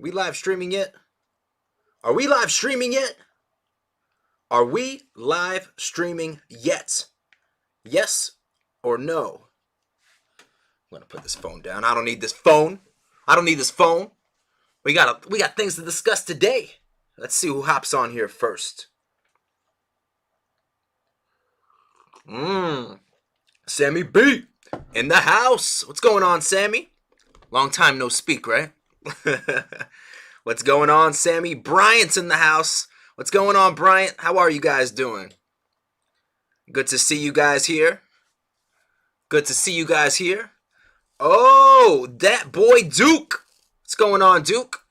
We live streaming yet? Are we live streaming yet? Are we live streaming yet? Yes or no? I'm gonna put this phone down. I don't need this phone. I don't need this phone. We got things to discuss today. Let's see who hops on here first. Sammy B in the house. What's going on, Sammy? Long time no speak, right? What's going on, Sammy? Bryant's in the house. What's going on, Bryant? How are you guys doing? Good to see you guys here. Good to see you guys here. Oh, that boy Duke. What's going on, Duke?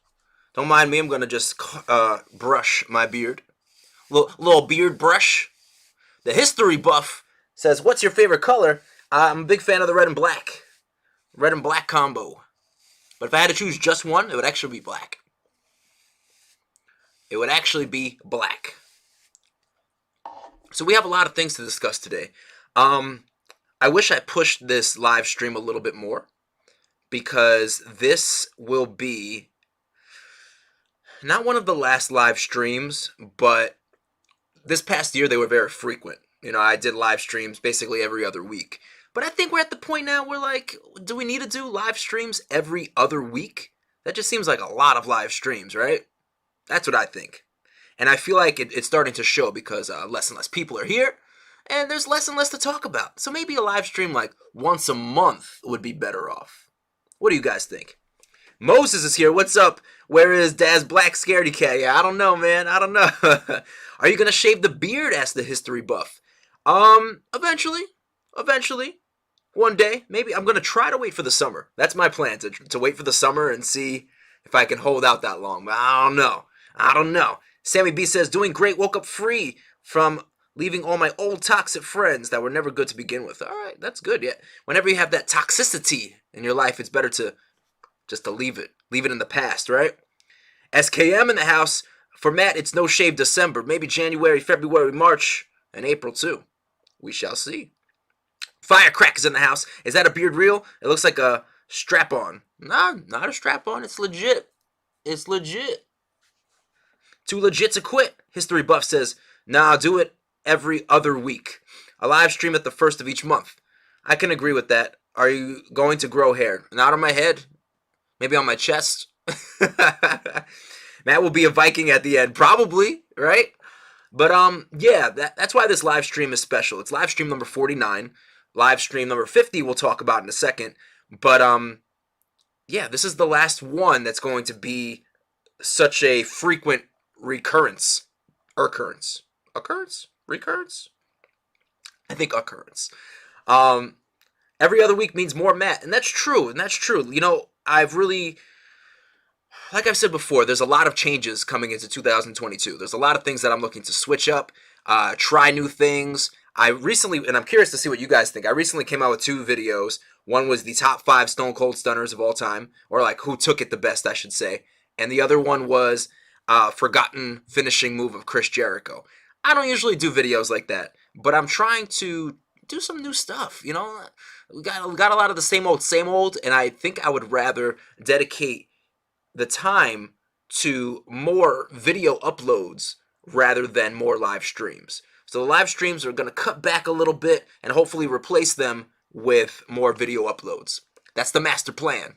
Don't mind me. I'm going to just brush my beard. Little beard brush. The history buff says, what's your favorite color? I'm a big fan of the red and black. Red and black combo. But if I had to choose just one, it would actually be black. It would actually be black. So we have a lot of things to discuss today. I wish I pushed this live stream a little bit more, because this will be not one of the last live streams, but this past year they were very frequent. You know, I did live streams basically every other week. But I think we're at the point now where, like, do we need to do live streams every other week? That just seems like a lot of live streams, right? That's what I think. And I feel like it's starting to show, because less and less people are here, and there's less and less to talk about. So maybe a live stream like once a month would be better off. What do you guys think? Moses is here. What's up? Where is Daz Black Scaredy Cat? Yeah, I don't know, man. I don't know. Are you going to shave the beard? Asked the history buff. Eventually. One day. Maybe. I'm going to try to wait for the summer. That's my plan, to wait for the summer and see if I can hold out that long. But I don't know. Sammy B says, doing great. Woke up free from leaving all my old toxic friends that were never good to begin with. All right, that's good. Yeah. Whenever you have that toxicity in your life, it's better to just to leave it in the past, right? SKM in the house. For Matt, it's no shave December. Maybe January, February, March, and April too. We shall see. Firecrack is in the house. Is that a beard real? It looks like a strap-on. Nah, not a strap-on. It's legit. It's legit. Too legit to quit. History buff says, nah, I'll do it every other week. A live stream at the first of each month. I can agree with that. Are you going to grow hair? Not on my head. Maybe on my chest. Matt will be a Viking at the end. Probably, right? But yeah, that's why this live stream is special. It's live stream number 49. Live stream number 50 we'll talk about in a second. But yeah, this is the last one that's going to be such a frequent occurrence. Recurrence? I think occurrence. Every other week means more Matt. And that's true. You know, like I've said before, there's a lot of changes coming into 2022. There's a lot of things that I'm looking to switch up, try new things. And I'm curious to see what you guys think. I recently came out with 2 videos. One was the top 5 Stone Cold Stunners of all time, or like who took it the best, I should say. And the other one was forgotten finishing move of Chris Jericho. I don't usually do videos like that, but I'm trying to do some new stuff. You know, we got a lot of the same old, and I think I would rather dedicate the time to more video uploads rather than more live streams. So the live streams are going to cut back a little bit and hopefully replace them with more video uploads. That's the master plan.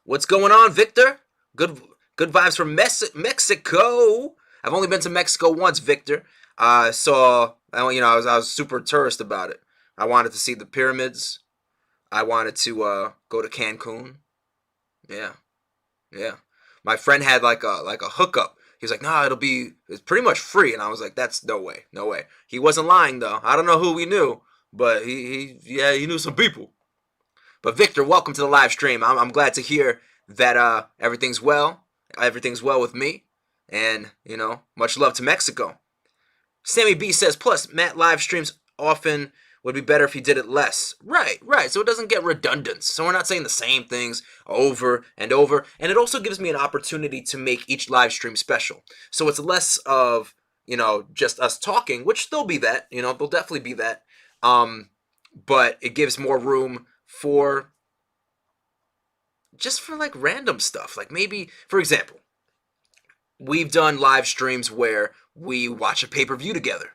What's going on, Victor? Good vibes from Mexico. I've only been to Mexico once, Victor. I was super tourist about it. I wanted to see the pyramids. I wanted to go to Cancun. Yeah. My friend had like a hookup. He was like, nah, it's pretty much free. And I was like, that's no way. He wasn't lying though. I don't know who he knew, but he knew some people. But Victor, welcome to the live stream. I'm glad to hear that everything's well. Everything's well with me. And, you know, much love to Mexico. Sammy B says, plus, Matt live streams often would be better if he did it less. Right. So it doesn't get redundant. So we're not saying the same things over and over. And it also gives me an opportunity to make each live stream special. So it's less of, you know, just us talking, which there'll be that. You know, there'll definitely be that. But it gives more room for just for like random stuff. Like maybe, for example, we've done live streams where we watch a pay-per-view together.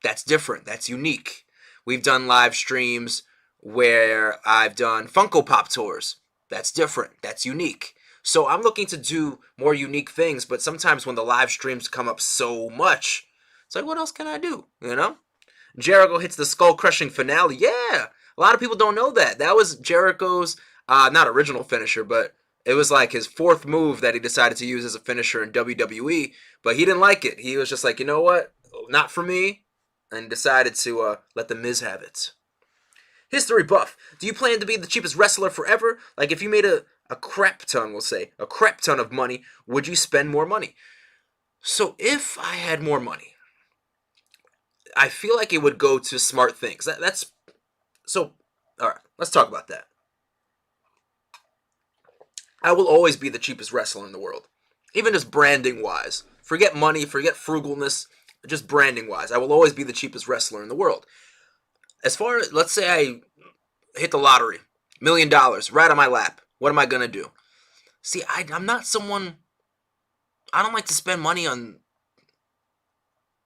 That's different. That's unique. We've done live streams where I've done Funko Pop tours. That's different. That's unique. So I'm looking to do more unique things, but sometimes when the live streams come up so much, it's like, what else can I do? You know? Jericho hits the skull-crushing finale. Yeah! A lot of people don't know that. That was Jericho's, not original finisher, but it was like his fourth move that he decided to use as a finisher in WWE, but he didn't like it. He was just like, you know what? Not for me. And decided to let The Miz have it. History buff. Do you plan to be the cheapest wrestler forever? Like if you made a crap ton, we'll say, a crap ton of money, would you spend more money? So if I had more money, I feel like it would go to smart things. That's so, all right, let's talk about that. I will always be the cheapest wrestler in the world. Even just branding wise. Forget money, forget frugalness, just branding wise. I will always be the cheapest wrestler in the world. As far as, let's say I hit the lottery, $1 million right on my lap. What am I going to do? See, I'm not someone, I don't like to spend money on,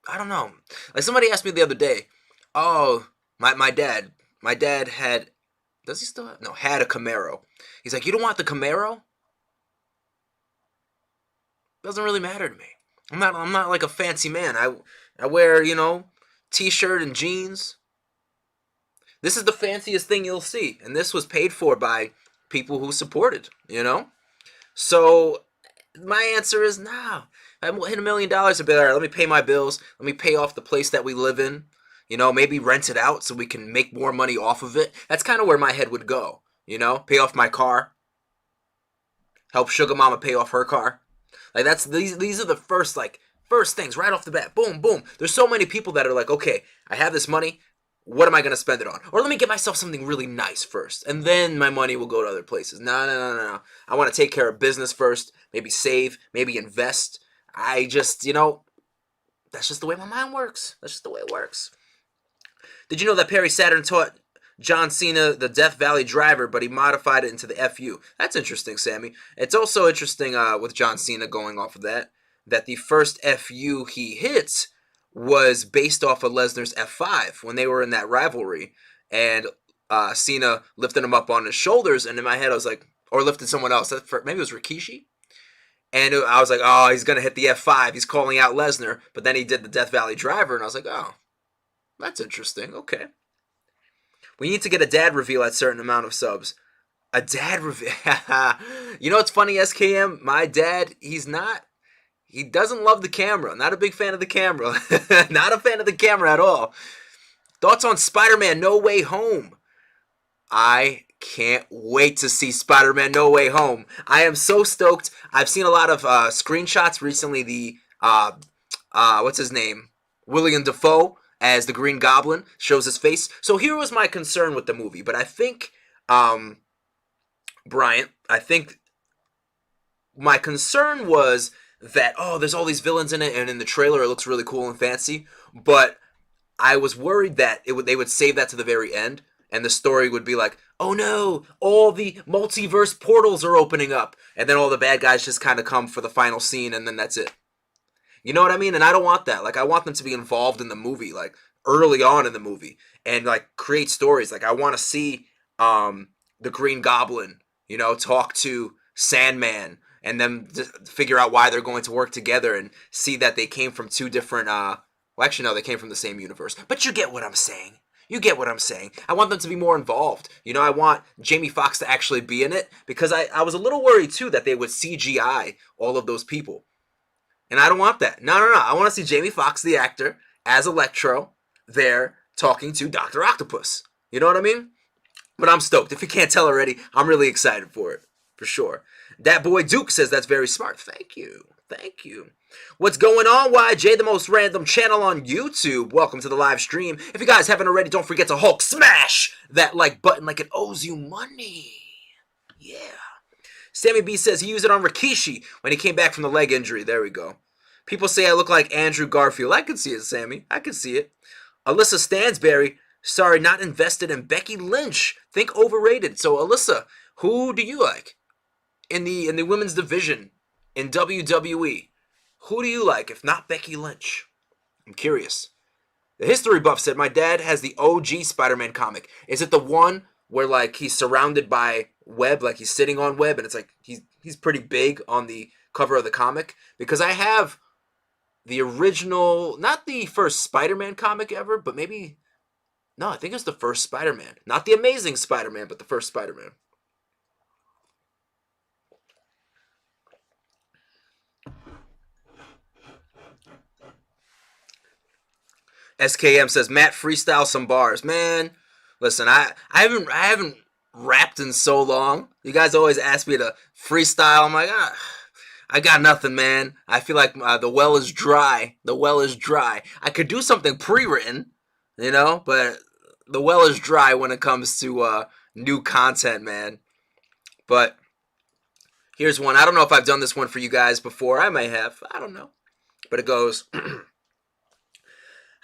I don't know. Like somebody asked me the other day, oh, my dad had, does he still have, no, had a Camaro. He's like, you don't want the Camaro? Doesn't really matter to me. I'm not like a fancy man. I wear, t-shirt and jeans. This is the fanciest thing you'll see. And this was paid for by people who supported, So my answer is nah. I hit $1 million, I'd be like, all right, let me pay my bills. Let me pay off the place that we live in. Maybe rent it out so we can make more money off of it. That's kind of where my head would go. Pay off my car. Help Sugar Mama pay off her car. Like these are the first things right off the bat. Boom, boom. There's so many people that are like, okay, I have this money. What am I going to spend it on? Or let me get myself something really nice first. And then my money will go to other places. No. I want to take care of business first. Maybe save. Maybe invest. I just, that's just the way my mind works. That's just the way it works. Did you know that Perry Saturn taught John Cena the Death Valley driver, but he modified it into the FU? That's interesting, Sammy. It's also interesting with John Cena going off of that the first FU he hits was based off of Lesnar's F5 when they were in that rivalry. And Cena lifted him up on his shoulders, and in my head I was like, or lifted someone else. Maybe it was Rikishi? And I was like, oh, he's going to hit the F5. He's calling out Lesnar. But then he did the Death Valley driver, and I was like, oh, that's interesting. Okay. We need to get a dad reveal at a certain amount of subs. A dad reveal. You know what's funny, SKM? My dad, he doesn't love the camera. Not a big fan of the camera. Not a fan of the camera at all. Thoughts on Spider-Man No Way Home? I can't wait to see Spider-Man No Way Home. I am so stoked. I've seen a lot of screenshots recently. The, what's his name? William Dafoe as the Green Goblin shows his face. So here was my concern with the movie. But I think, Bryant, my concern was that, there's all these villains in it, and in the trailer it looks really cool and fancy. But I was worried that they would save that to the very end, and the story would be like, oh no, all the multiverse portals are opening up, and then all the bad guys just kind of come for the final scene, and then that's it. You know what I mean? And I don't want that. Like, I want them to be involved in the movie, like, early on in the movie, and, like, create stories. Like, I want to see the Green Goblin, talk to Sandman, and then figure out why they're going to work together, and see that they came from two different, well, actually, no, they came from the same universe. But you get what I'm saying. You get what I'm saying. I want them to be more involved. I want Jamie Foxx to actually be in it, because I was a little worried, too, that they would CGI all of those people. And I don't want that. No. I want to see Jamie Foxx, the actor, as Electro, there talking to Dr. Octopus. You know what I mean? But I'm stoked. If you can't tell already, I'm really excited for it. For sure. That boy Duke says that's very smart. Thank you. What's going on, YJ, the most random channel on YouTube? Welcome to the live stream. If you guys haven't already, don't forget to Hulk smash that like button like it owes you money. Yeah. Sammy B says he used it on Rikishi when he came back from the leg injury. There we go. People say I look like Andrew Garfield. I can see it, Sammy. I can see it. Alyssa Stansberry, sorry, not invested in Becky Lynch. Think overrated. So, Alyssa, who do you like? in the women's division in WWE. Who do you like if not Becky Lynch? I'm curious. The history buff said my dad has the OG Spider-Man comic. Is it the one where like he's surrounded by web, like he's sitting on web, and it's like he's pretty big on the cover of the comic? Because I have the original, not the first Spider-Man comic ever, but maybe no, I think it's the first Spider-Man, not the Amazing Spider-Man, but the first Spider-Man. SKM says Matt freestyle some bars. Man, listen, I haven't rapped in so long. You guys always ask me to freestyle. I'm like, I got nothing, man. I feel like the well is dry. The well is dry. I could do something pre-written, but the well is dry when it comes to new content, man. But here's one. I don't know if I've done this one for you guys before. I may have. I don't know. But it goes...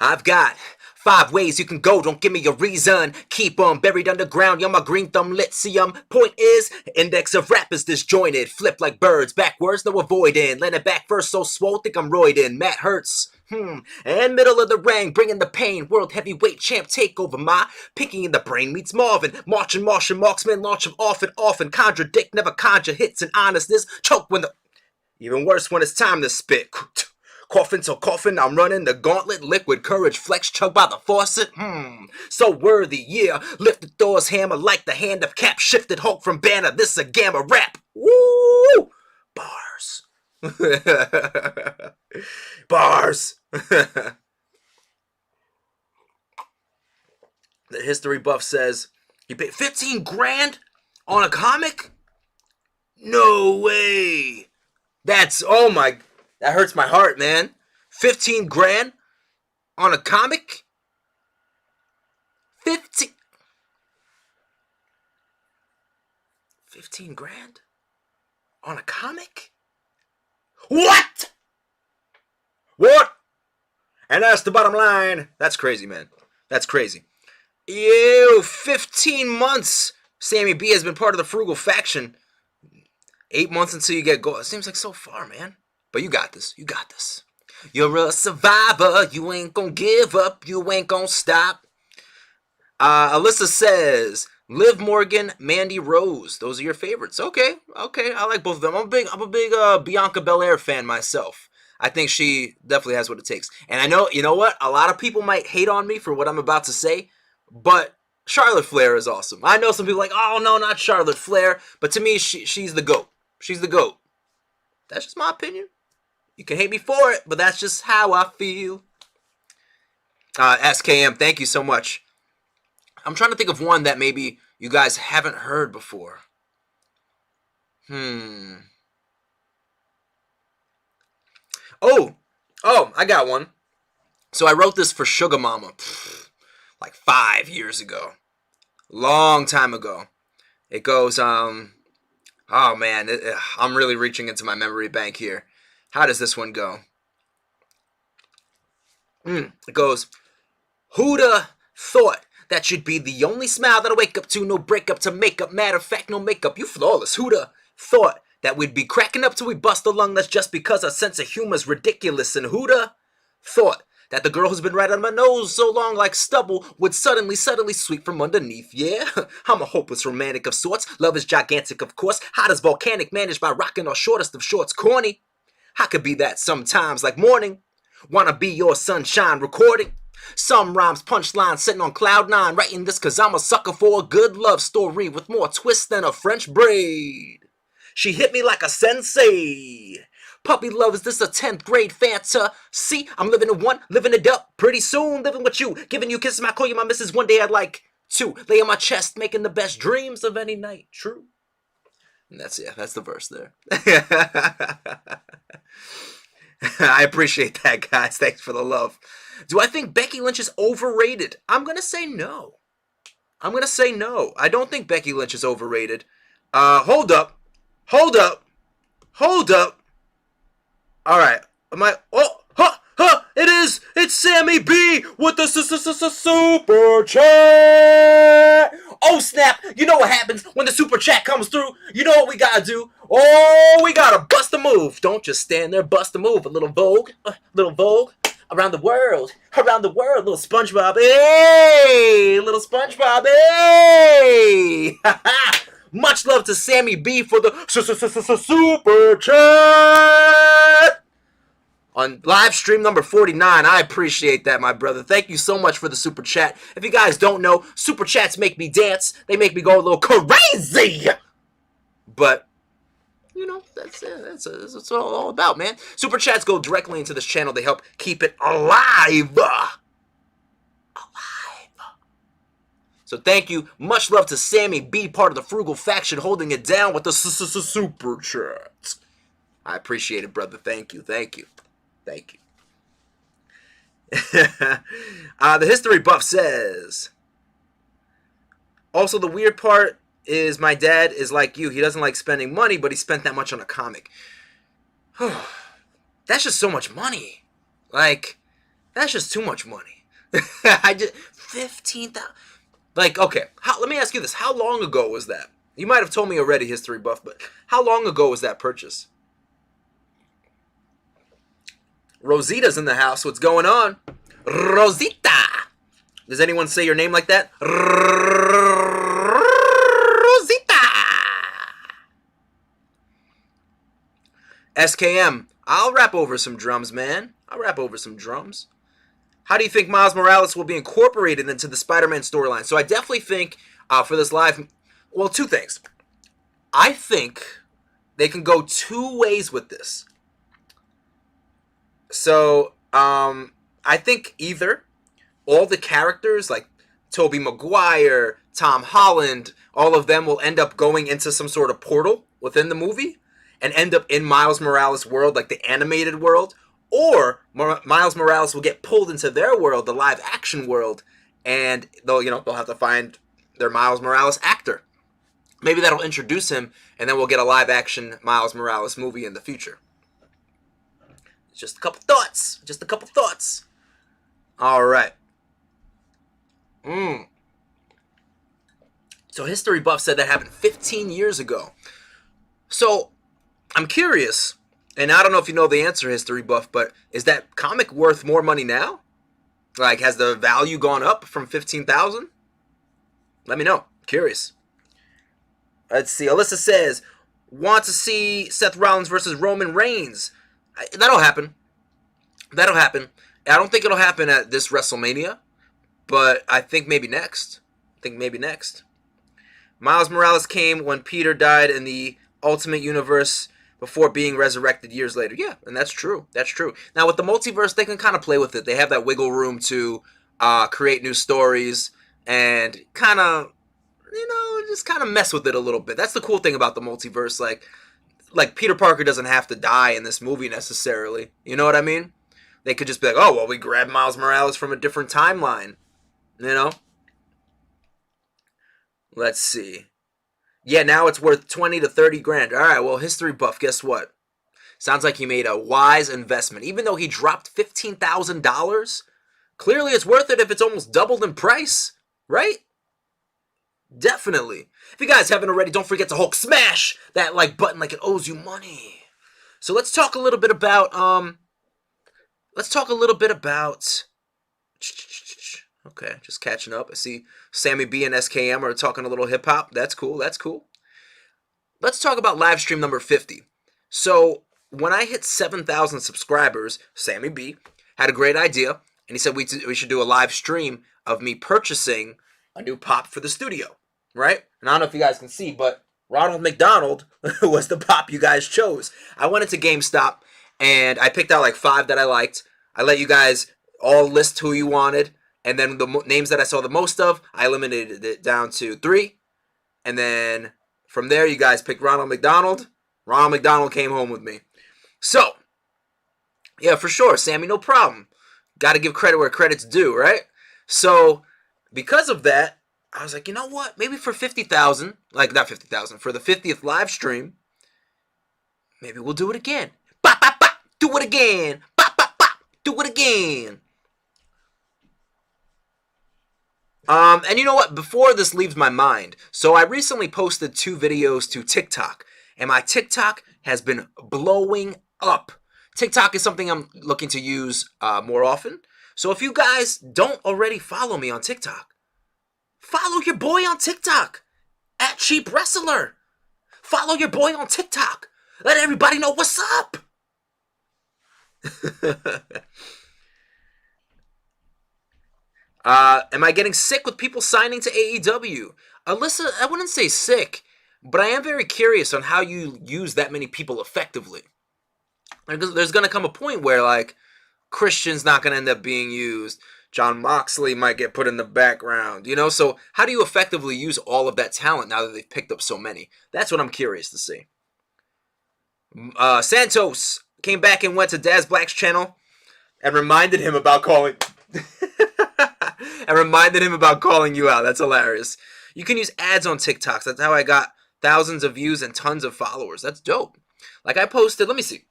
I've got 5 ways you can go, don't give me a reason. Keep 'em buried underground, you're my green thumb lithium. Point is, index of rap is disjointed. Flip like birds, backwards, no avoiding. Land it back first, so swole, think I'm roiding. Matt Hurts, and middle of the ring, bringing the pain. World heavyweight champ takeover, my picking in the brain meets Marvin. Marching, marksman, launch him often. Contradict, never conjure hits and honestness. Choke when the... Even worse when it's time to spit. Coffin to coffin, I'm running the gauntlet. Liquid courage, flex, chug by the faucet. So worthy, yeah. Lifted Thor's hammer like the hand of Cap. Shifted Hulk from Banner, this a gamma rap. Woo! Bars. Bars. The history buff says, you paid 15 grand on a comic? No way. That's, oh my... That hurts my heart, man. 15 grand on a comic? 15 grand on a comic? What? And that's the bottom line. That's crazy, man. That's crazy. Ew, 15 months. Sammy B has been part of the frugal faction. 8 months until you get gold. It seems like so far, man. But you got this. You got this. You're a survivor. You ain't gonna give up. You ain't gonna stop. Alyssa says, Liv Morgan, Mandy Rose. Those are your favorites. Okay. I like both of them. I'm a big Bianca Belair fan myself. I think she definitely has what it takes. And I know, you know what? A lot of people might hate on me for what I'm about to say, but Charlotte Flair is awesome. I know some people are like, oh no, not Charlotte Flair. But to me, she's the GOAT. She's the GOAT. That's just my opinion. You can hate me for it, but that's just how I feel. SKM, thank you so much. I'm trying to think of one that maybe you guys haven't heard before. Oh, I got one. So I wrote this for Sugar Mama like 5 years ago. Long time ago. It goes, oh man, I'm really reaching into my memory bank here. How does this one go? It goes, who'da thought that you'd be the only smile that I wake up to, no breakup to make up, matter of fact, no makeup, you flawless. Who'da thought that we'd be cracking up till we bust a lung, that's just because our sense of humor's ridiculous. And who'da thought that the girl who's been right on my nose so long like stubble would suddenly sweep from underneath. Yeah, I'm a hopeless romantic of sorts. Love is gigantic, of course. Hot as volcanic, managed by rocking our shortest of shorts. Corny. I could be that sometimes like morning. Wanna be your sunshine recording. Some rhymes, punchlines, sitting on cloud 9. Writing this cause I'm a sucker for a good love story with more twists than a French braid. She hit me like a sensei. Puppy love, is this a 10th grade fantasy? I'm living in one, living it up. Pretty soon, living with you. Giving you kisses, I call you my missus. One day I'd like to lay on my chest, making the best dreams of any night. True. And that's the verse there. I appreciate that, guys. Thanks for the love. Do I think Becky Lynch is overrated? I'm going to say no. I don't think Becky Lynch is overrated. Hold up. All right. Huh, it's Sammy B with the super chat. Oh snap, you know what happens when the super chat comes through? You know what we gotta do? Oh, we gotta bust a move. Don't just stand there, bust a move. A little Vogue, around the world, little SpongeBob, hey, little SpongeBob, hey. Much love to Sammy B for the super chat on live stream number 49. I appreciate that, my brother. Thank you so much for the super chat. If you guys don't know, super chats make me dance. They make me go a little crazy. But you know, that's it. That's what it's all about, man. Super chats go directly into this channel. They help keep it alive. So thank you. Much love to Sammy B, part of the Frugal Faction, holding it down with the super chat. I appreciate it, brother. Thank you. Thank you. Thank you. The history buff says, also the weird part is my dad is like you. He doesn't like spending money, but he spent that much on a comic. That's just so much money. Like, that's just too much money. I just 15,000. Like, okay, let me ask you this. How long ago was that? You might have told me already, history buff, but how long ago was that purchase? Rosita's in the house. What's going on? Rosita! Does anyone say your name like that? Rosita! SKM. I'll rap over some drums, man. I'll rap over some drums. How do you think Miles Morales will be incorporated into the Spider-Man storyline? So I definitely think for this live, well, two things. I think they can go two ways with this. So I think either all the characters like Tobey Maguire, Tom Holland, all of them will end up going into some sort of portal within the movie and end up in Miles Morales' world, like the animated world. Or Miles Morales will get pulled into their world, the live action world, and they'll have to find their Miles Morales actor. Maybe that'll introduce him, and then we'll get a live action Miles Morales movie in the future. Just a couple thoughts. Just a couple thoughts. All right. So History Buff said that happened 15 years ago. So I'm curious. And I don't know if you know the answer, History Buff, but is that comic worth more money now? Like, has the value gone up from 15,000? Let me know. Curious. Let's see. Alyssa says, want to see Seth Rollins versus Roman Reigns. That'll happen. That'll happen. I don't think it'll happen at this WrestleMania, but I think maybe next. Miles Morales came when Peter died in the Ultimate Universe before being resurrected years later. Yeah, and that's true. That's true. Now, with the multiverse, they can kind of play with it. They have that wiggle room to create new stories and kind of, just kind of mess with it a little bit. That's the cool thing about the multiverse. Like Peter Parker doesn't have to die in this movie necessarily. You know what I mean? They could just be like, oh, well, we grabbed Miles Morales from a different timeline. Let's see. Yeah, now it's worth 20 to 30 grand. All right, well, History Buff, guess what? Sounds like he made a wise investment. Even though he dropped $15,000, clearly it's worth it if it's almost doubled in price, right? Definitely. If you guys haven't already, don't forget to Hulk smash that like button like it owes you money. So let's talk a little bit about, okay, just catching up. I see Sammy B and SKM are talking a little hip-hop. That's cool. Let's talk about live stream number 50. So when I hit 7,000 subscribers, Sammy B had a great idea, and he said we should do a live stream of me purchasing a new pop for the studio, right? And I don't know if you guys can see, but Ronald McDonald was the pop you guys chose. I went into GameStop, and I picked out like 5 that I liked. I let you guys all list who you wanted. And then the names that I saw the most of, I eliminated it down to 3. And then from there, you guys picked Ronald McDonald. Ronald McDonald came home with me. So, yeah, for sure, Sammy, no problem. Got to give credit where credit's due, right? So, because of that, I was like, you know what? Maybe for 50,000, like not 50,000, for the 50th live stream, maybe we'll do it again. Bop, bop, bop. Do it again. Bop, bop, bop. Do it again. And you know what? Before this leaves my mind, so I recently posted 2 videos to TikTok, and my TikTok has been blowing up. TikTok is something I'm looking to use more often. So if you guys don't already follow me on TikTok, follow your boy on TikTok at Cheap Wrestler. Follow your boy on TikTok. Let everybody know what's up. Am I getting sick with people signing to AEW? Alyssa, I wouldn't say sick, but I am very curious on how you use that many people effectively. There's going to come a point where, like, Christian's not going to end up being used. John Moxley might get put in the background, you know? So how do you effectively use all of that talent now that they've picked up so many? That's what I'm curious to see. Santos came back and went to Daz Black's channel and reminded him about calling... and reminded him about calling you out. That's hilarious. You can use ads on TikToks. That's how I got thousands of views and tons of followers. That's dope. Like I posted, let me see.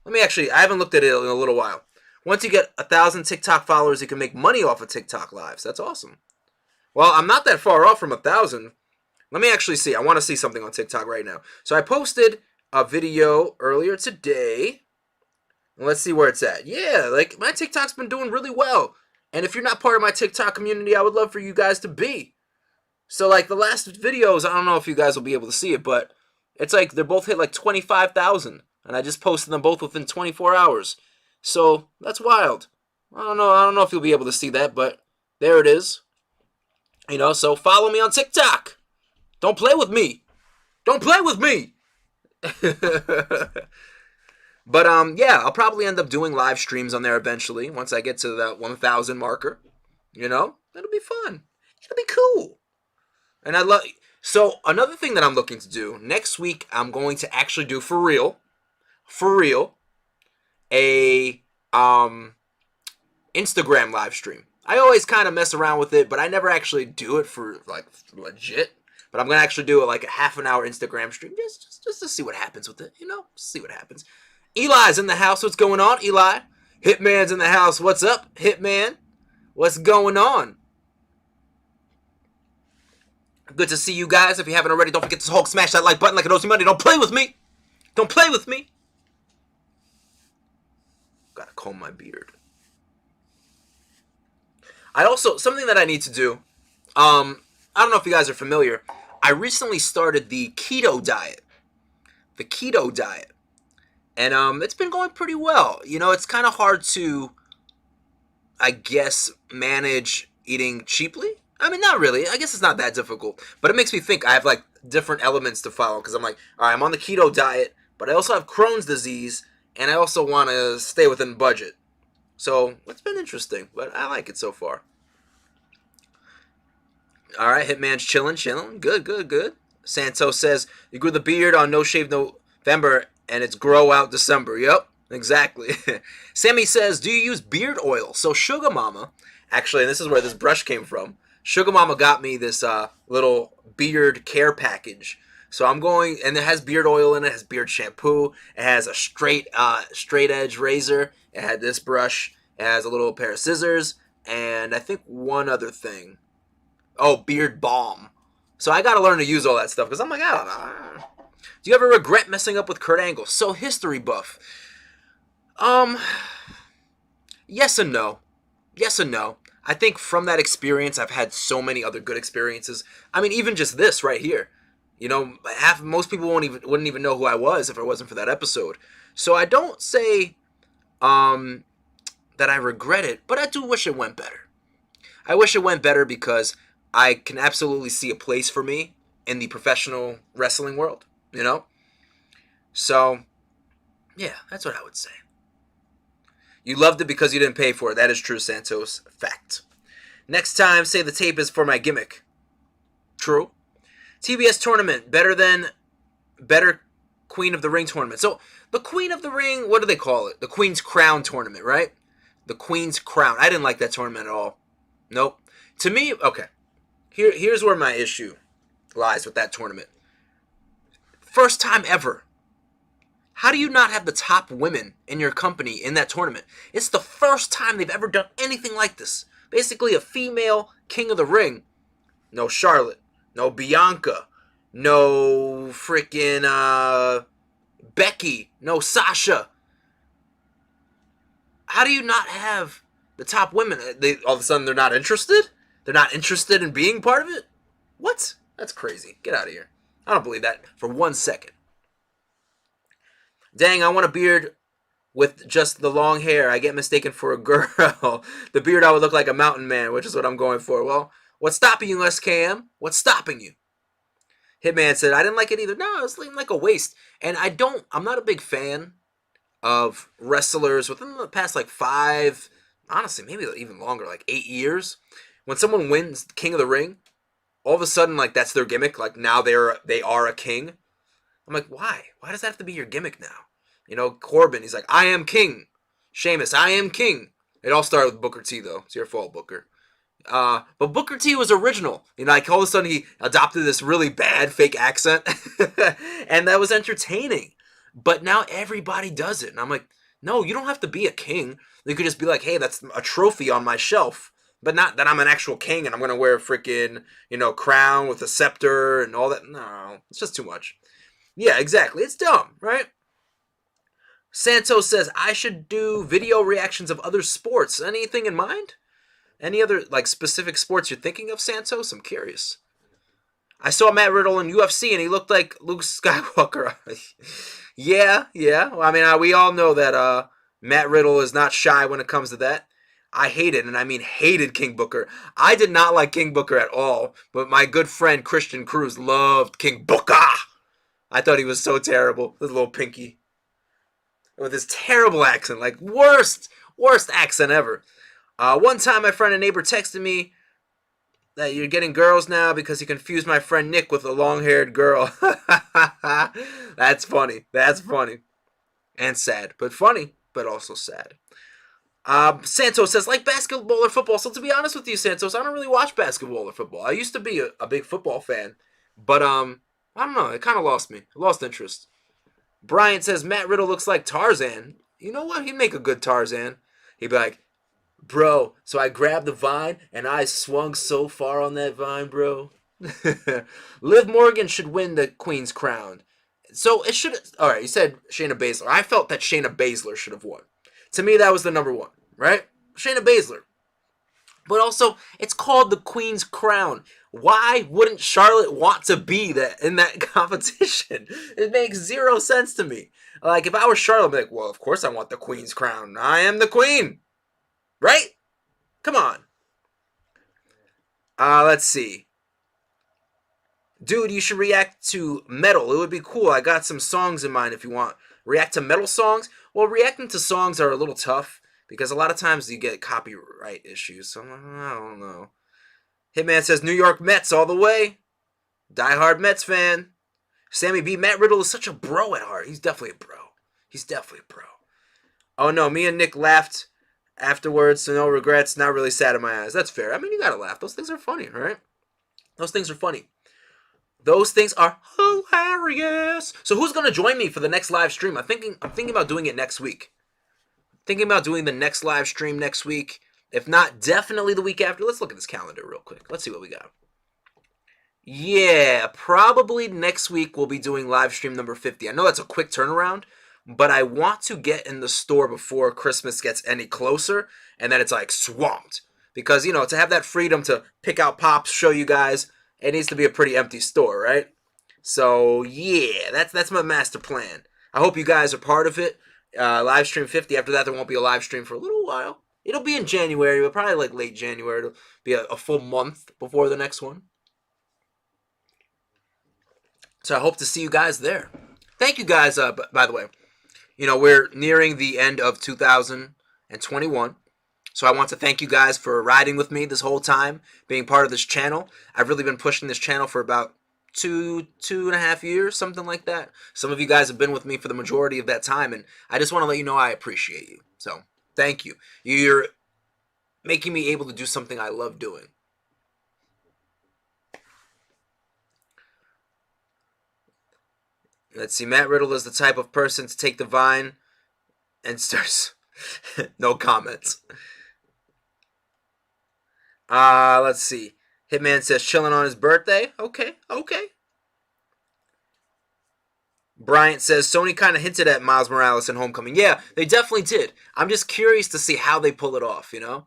I haven't looked at it in a little while. Once you get 1,000 TikTok followers, you can make money off of TikTok lives. That's awesome. Well, I'm not that far off from 1,000. Let me actually see. I want to see something on TikTok right now. So I posted a video earlier today. Let's see where it's at. Yeah, like my TikTok's been doing really well. And if you're not part of my TikTok community, I would love for you guys to be. So like the last videos, I don't know if you guys will be able to see it, but it's like they're both hit like 25,000. And I just posted them both within 24 hours. So that's wild. I don't know if you'll be able to see that, but there it is. You know, so follow me on TikTok. Don't play with me. Don't play with me. But yeah, I'll probably end up doing live streams on there eventually once I get to that 1,000 marker. You know, it'll be fun. It'll be cool. And so another thing that I'm looking to do next week, I'm going to actually do for real, a Instagram live stream. I always kind of mess around with it, but I never actually do it for like legit. But I'm gonna actually do it like a half an hour Instagram stream just to see what happens with it. You know, see what happens. Eli's in the house. What's going on, Eli? Hitman's in the house. What's up, Hitman? What's going on? Good to see you guys. If you haven't already, don't forget to Hulk smash that like button like it owes you money. Don't play with me. Don't play with me. Gotta comb my beard. Something that I need to do, I don't know if you guys are familiar. I recently started the Keto Diet. The Keto Diet. And it's been going pretty well. You know, it's kind of hard to, I guess, manage eating cheaply. I mean, not really. I guess it's not that difficult. But it makes me think I have, like, different elements to follow. Because I'm like, all right, I'm on the keto diet, but I also have Crohn's disease, and I also want to stay within budget. So, it's been interesting, but I like it so far. All right, Hitman's chilling. Good. Santos says, you grew the beard on No Shave November, and it's grow out December. Yep, exactly. Sammy says, do you use beard oil? So Sugar Mama, actually, and this is where this brush came from, Sugar Mama got me this little beard care package. So I'm going, and it has beard oil in it, it has beard shampoo, it has a straight edge razor, it had this brush, it has a little pair of scissors, and I think one other thing. Oh, beard balm. So I got to learn to use all that stuff, because I'm like, I don't know. Do you ever regret messing up with Kurt Angle? So history buff. Yes and no. Yes and no. I think from that experience, I've had so many other good experiences. I mean, even just this right here. You know, most people wouldn't even know who I was if it wasn't for that episode. So I don't say that I regret it, but I do wish it went better. I wish it went better because I can absolutely see a place for me in the professional wrestling world, you know? So, yeah, that's what I would say. You loved it because you didn't pay for it. That is true, Santos. Fact. Next time, say the tape is for my gimmick. True. TBS tournament, better Queen of the Ring tournament. So, the Queen of the Ring, what do they call it? The Queen's Crown tournament, right? The Queen's Crown. I didn't like that tournament at all. Nope. To me, okay. Here's where my issue lies with that tournament. First time ever. How do you not have the top women in your company in that tournament? It's the first time they've ever done anything like this. Basically, a female king of the ring. No Charlotte. No Bianca. No freaking Becky. No Sasha. How do you not have the top women? All of a sudden, they're not interested? They're not interested in being part of it? What? That's crazy. Get out of here. I don't believe that for 1 second. Dang, I want a beard with just the long hair. I get mistaken for a girl. The beard, I would look like a mountain man, which is what I'm going for. Well, what's stopping you, SKM? What's stopping you? Hitman said, I didn't like it either. No, it was like a waste. And I'm not a big fan of wrestlers within the past like 5, honestly, maybe even longer, like 8 years. When someone wins King of the Ring, all of a sudden, like, that's their gimmick. Like, now they are a king. I'm like, why? Why does that have to be your gimmick now? You know, Corbin, he's like, I am king. Sheamus, I am king. It all started with Booker T, though. It's your fault, Booker. But Booker T was original. You know, like, all of a sudden he adopted this really bad fake accent. And that was entertaining. But now everybody does it. And I'm like, no, you don't have to be a king. You could just be like, hey, that's a trophy on my shelf. But not that I'm an actual king and I'm going to wear a freaking, crown with a scepter and all that. No, it's just too much. Yeah, exactly. It's dumb, right? Santos says, I should do video reactions of other sports. Anything in mind? Any other, like, specific sports you're thinking of, Santos? I'm curious. I saw Matt Riddle in UFC and he looked like Luke Skywalker. Yeah. Well, I mean, we all know that Matt Riddle is not shy when it comes to that. I hated, and I mean hated King Booker. I did not like King Booker at all, but my good friend Christian Cruz loved King Booker. I thought he was so terrible, his little pinky. With his terrible accent, like worst accent ever. One time my friend and neighbor texted me that you're getting girls now because he confused my friend Nick with a long-haired girl. That's funny. And sad, but funny, but also sad. Santos says, like basketball or football. So to be honest with you, Santos, I don't really watch basketball or football. I used to be a big football fan, but I don't know. It kind of lost me. I lost interest. Brian says, Matt Riddle looks like Tarzan. You know what? He'd make a good Tarzan. He'd be like, bro, so I grabbed the vine and I swung so far on that vine, bro. Liv Morgan should win the Queen's crown. So it should. All right, you said Shayna Baszler. I felt that Shayna Baszler should have won. To me, that was the number one, right? Shayna Baszler. But also, it's called the Queen's Crown. Why wouldn't Charlotte want to be in that competition? It makes zero sense to me. Like, if I were Charlotte, I'd be like, well, of course I want the Queen's Crown. I am the Queen. Right? Come on. Let's see. Dude, you should react to metal. It would be cool. I got some songs in mind if you want. React to metal songs? Well, reacting to songs are a little tough because a lot of times you get copyright issues. So I don't know. Hitman says New York Mets all the way. Diehard Mets fan. Sammy B. Matt Riddle is such a bro at heart. He's definitely a bro. Oh no, me and Nick laughed afterwards, so no regrets. Not really sad in my eyes. That's fair. I mean, you gotta laugh. Those things are funny, right? Those things are hilarious. So who's gonna join me for the next live stream? I'm thinking about doing it next week. Thinking about doing the next live stream next week. If not, definitely the week after. Let's look at this calendar real quick. Let's see what we got. Yeah, probably next week we'll be doing live stream number 50. I know that's a quick turnaround, but I want to get in the store before Christmas gets any closer, and then it's like swamped. Because, to have that freedom to pick out pops, show you guys, it needs to be a pretty empty store, right? So, yeah, that's my master plan. I hope you guys are part of it. Live stream 50. After that, there won't be a live stream for a little while. It'll be in January, but probably like late January. It'll be a full month before the next one. So I hope to see you guys there. Thank you guys, by the way. We're nearing the end of 2021. So I want to thank you guys for riding with me this whole time, being part of this channel. I've really been pushing this channel for about two and a half years, something like that. Some of you guys have been with me for the majority of that time, and I just want to let you know I appreciate you. So thank you. You're making me able to do something I love doing. Let's see. Matt Riddle is the type of person to take the vine and starts. No comments. Let's see. Hitman says chilling on his birthday. Okay. Bryant says Sony kind of hinted at Miles Morales in Homecoming. Yeah, they definitely did. I'm just curious to see how they pull it off, you know?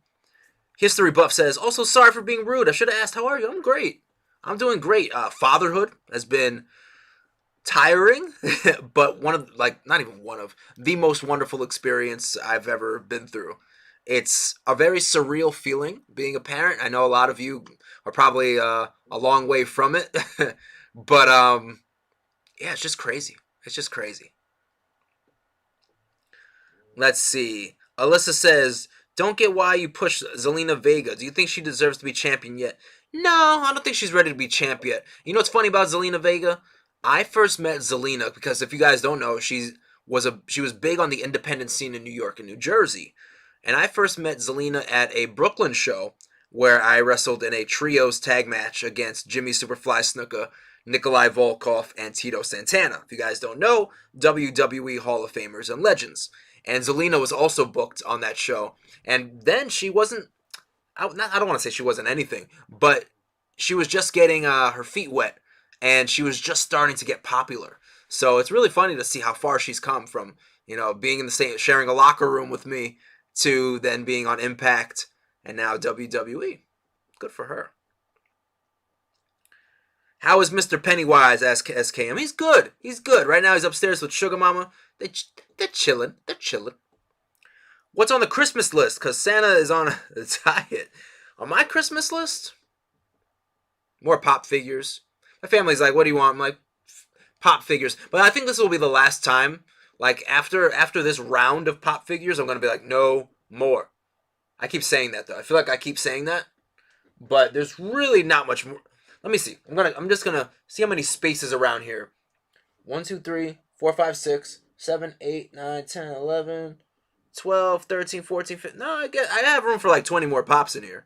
History Buff says, also sorry for being rude. I should have asked, how are you? I'm great. I'm doing great. Fatherhood has been tiring, but not even one of, the most wonderful experience I've ever been through. It's a very surreal feeling being a parent. I know a lot of you are probably a long way from it, but yeah, it's just crazy. It's just crazy. Let's see. Alyssa says, don't get why you push Zelina Vega. Do you think she deserves to be champion yet? No, I don't think she's ready to be champ yet. You know what's funny about Zelina Vega? I first met Zelina because if you guys don't know, she was big on the independent scene in New York and New Jersey. And I first met Zelina at a Brooklyn show where I wrestled in a trios tag match against Jimmy Superfly Snuka, Nikolai Volkov, and Tito Santana. If you guys don't know, WWE Hall of Famers and Legends. And Zelina was also booked on that show. And then she wasn't, I don't want to say she wasn't anything, but she was just getting her feet wet. And she was just starting to get popular. So it's really funny to see how far she's come from, being in the same, sharing a locker room with me, to then being on Impact and now WWE. Good for her. How is Mr. Pennywise? Asked SKM. He's good. Right now he's upstairs with Sugar Mama. They're chilling. What's on the Christmas list? Because Santa is on a diet. On my Christmas list? More pop figures. My family's like, what do you want? I'm like, pop figures. But I think this will be the last time. Like, after this round of pop figures, I'm going to be like, no more. I keep saying that, though. I feel like I keep saying that. But there's really not much more. Let me see. I'm just going to see how many spaces around here. 1, 2, 3, 4, 5, 6, 7, 8, 9, 10, 11, 12, 13, 14, 15. No, I have room for like 20 more pops in here.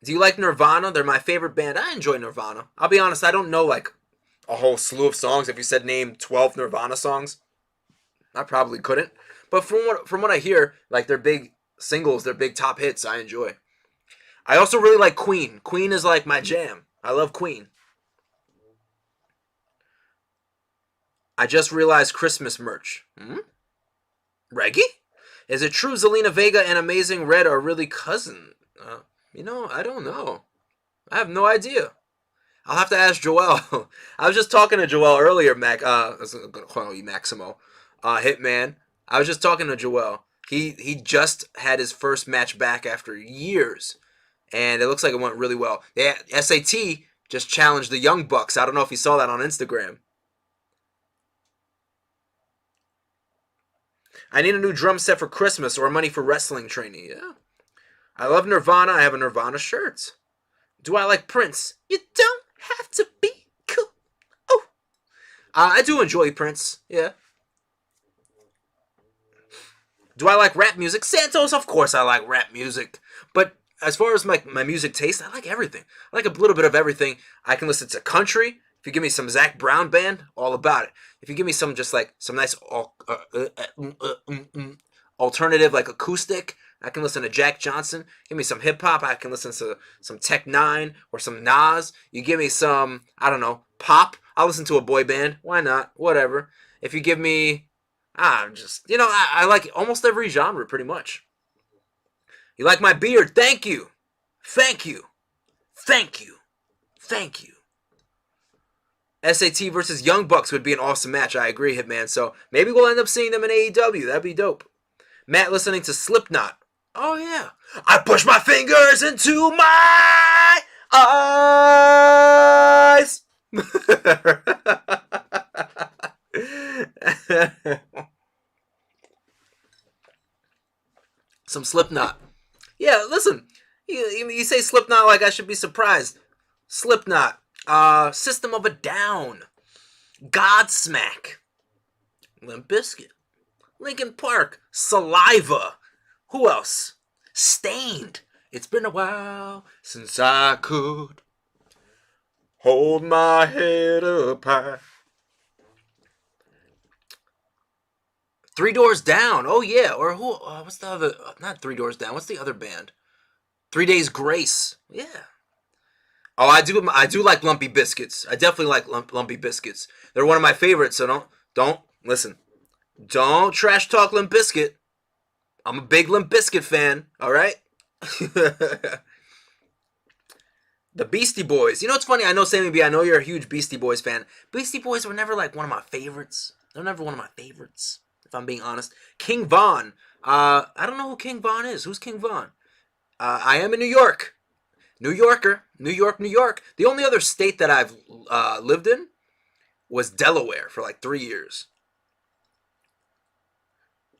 Do you like Nirvana? They're my favorite band. I enjoy Nirvana. I'll be honest, I don't know like a whole slew of songs. If you said name 12 Nirvana songs, I probably couldn't. But from what I hear, like their big singles, their big top hits, I enjoy. I also really like Queen. Queen is like my jam. I love Queen. I just realized Christmas merch. Reggie? Is it true Zelina Vega and Amazing Red are really cousins? I don't know. I have no idea. I'll have to ask Joel. I was just talking to Joel earlier, I was going to call you Maximo. Hitman. I was just talking to Joel. He just had his first match back after years. And it looks like it went really well. Yeah, SAT just challenged the Young Bucks. I don't know if you saw that on Instagram. I need a new drum set for Christmas or money for wrestling training. Yeah. I love Nirvana. I have a Nirvana shirt. Do I like Prince? You don't have to be cool. Oh. I do enjoy Prince. Yeah. Do I like rap music? Santos, of course I like rap music. But as far as my music taste, I like everything. I like a little bit of everything. I can listen to country. If you give me some Zac Brown band, all about it. If you give me some nice alternative like acoustic, I can listen to Jack Johnson. Give me some hip hop, I can listen to some Tech Nine or some Nas. You give me some, I don't know, pop, I'll listen to a boy band. Why not? Whatever. If you give me, I like almost every genre pretty much. You like my beard? Thank you. SAT versus Young Bucks would be an awesome match. I agree, Hitman. So maybe we'll end up seeing them in AEW. That'd be dope. Matt listening to Slipknot. Oh, yeah. I push my fingers into my eyes. Some Slipknot. Yeah, listen. You say Slipknot like I should be surprised. Slipknot. System of a Down. Godsmack. Limp Bizkit. Linkin Park. Saliva. Who else? Stained. It's been a while since I could. Hold my head up high. Three Doors Down. Oh yeah. Or who? What's the other? Not Three Doors Down. What's the other band? 3 Days Grace. Yeah. Oh, I do like Lumpy Biscuits. I definitely like Lumpy Biscuits. They're one of my favorites. So don't listen. Don't trash talk Limp Bizkit. I'm a big Limp Bizkit fan. All right. The Beastie Boys. You know what's funny? I know Sammy B. I know you're a huge Beastie Boys fan. Beastie Boys were never like one of my favorites. They're never one of my favorites, if I'm being honest. King Von. I don't know who King Von is. Who's King Von? I am in New York. New Yorker. New York, New York. The only other state that I've lived in was Delaware for like 3 years.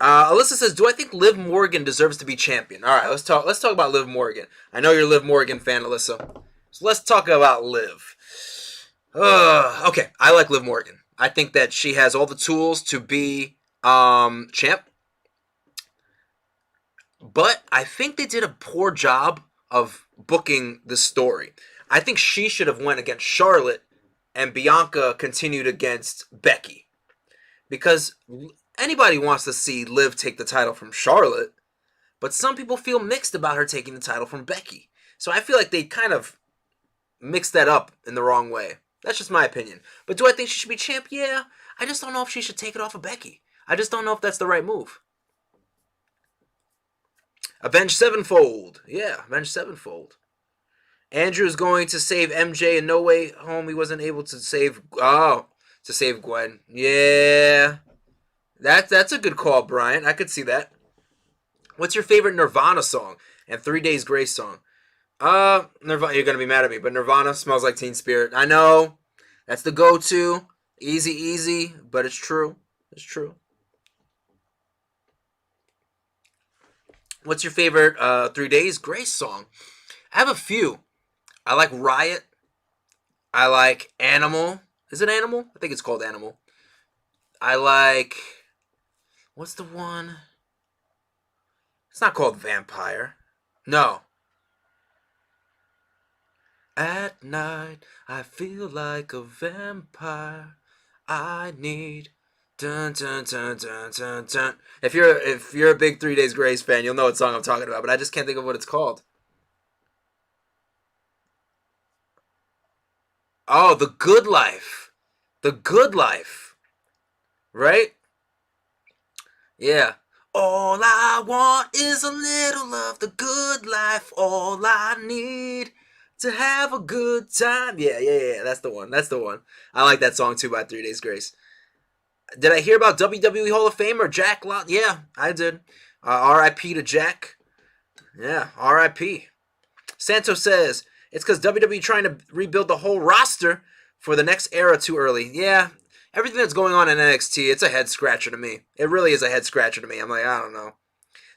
Alyssa says, "Do I think Liv Morgan deserves to be champion?" All right, let's talk. Let's talk about Liv Morgan. I know you're a Liv Morgan fan, Alyssa. So let's talk about Liv. Okay, I like Liv Morgan. I think that she has all the tools to be champ. But I think they did a poor job of booking the story. I think she should have went against Charlotte and Bianca continued against Becky. Because anybody wants to see Liv take the title from Charlotte, but some people feel mixed about her taking the title from Becky. So I feel like they kind of mixed that up in the wrong way. That's just my opinion. But do I think she should be champ? Yeah. I just don't know if she should take it off of Becky. I just don't know if that's the right move. Avenged Sevenfold. Yeah, Avenged Sevenfold. Andrew's going to save MJ in No Way Home. He wasn't able to save... Oh, to save Gwen. Yeah. That's a good call, Brian. I could see that. What's your favorite Nirvana song and 3 Days Grace song? Nirvana, you're going to be mad at me, but Nirvana Smells Like Teen Spirit. I know. That's the go-to. Easy, easy, but it's true. It's true. What's your favorite 3 Days Grace song? I have a few. I like Riot. I like Animal. Is it Animal? I think it's called Animal. I like... What's the one? It's not called Vampire. No. At night, I feel like a vampire. I need... Dun, dun, dun, dun, dun, dun. If you're a big 3 Days Grace fan, you'll know what song I'm talking about, but I just can't think of what it's called. Oh, The Good Life. The Good Life. Right? Yeah. All I want is a little of the good life. All I need to have a good time. Yeah. That's the one. That's the one. I like that song too by 3 Days Grace. Did I hear about WWE Hall of Famer Jack Lot? Yeah, I did. R.I.P. to Jack. Yeah, R.I.P. Santos says, it's because WWE trying to rebuild the whole roster for the next era too early. Yeah, everything that's going on in NXT, it's a head scratcher to me. It really is a head scratcher to me. I'm like, I don't know.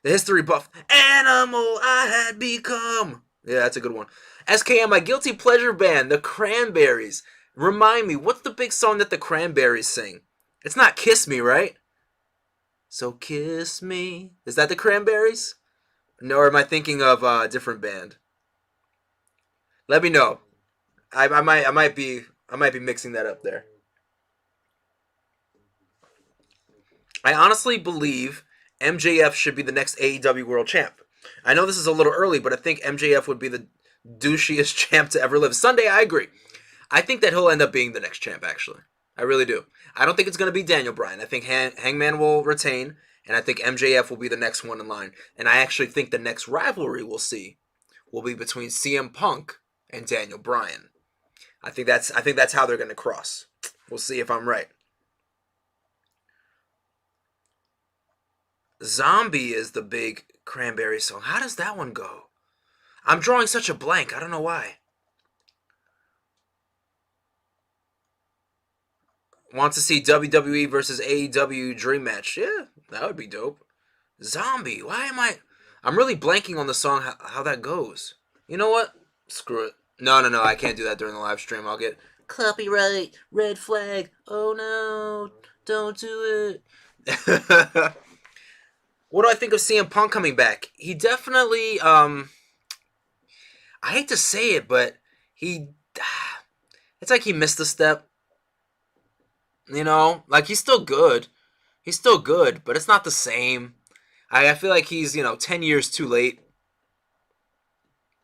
The history buff. Animal I had become. Yeah, that's a good one. SKM, my guilty pleasure band, the Cranberries. Remind me, what's the big song that the Cranberries sing? It's not Kiss Me, right? So kiss me. Is that the Cranberries? No, or am I thinking of a different band? Let me know. I might be mixing that up there. I honestly believe MJF should be the next AEW World Champ. I know this is a little early, but I think MJF would be the douchiest champ to ever live. Sunday, I agree. I think that he'll end up being the next champ, actually. I really do. I don't think it's going to be Daniel Bryan. I think Hangman will retain, and I think MJF will be the next one in line. And I actually think the next rivalry we'll see will be between CM Punk and Daniel Bryan. I think that's how they're going to cross. We'll see if I'm right. Zombie is the big Cranberry song. How does that one go? I'm drawing such a blank. I don't know why. Want to see WWE versus AEW dream match? Yeah, that would be dope. Zombie. Why am I... I'm really blanking on the song, how that goes. You know what? Screw it. No. I can't do that during the live stream. I'll get copyright, red flag. Oh no, don't do it. What do I think of CM Punk coming back? He definitely, I hate to say it, but he... It's like he missed a step. You know, like he's still good. He's still good, but it's not the same. I feel like he's, 10 years too late.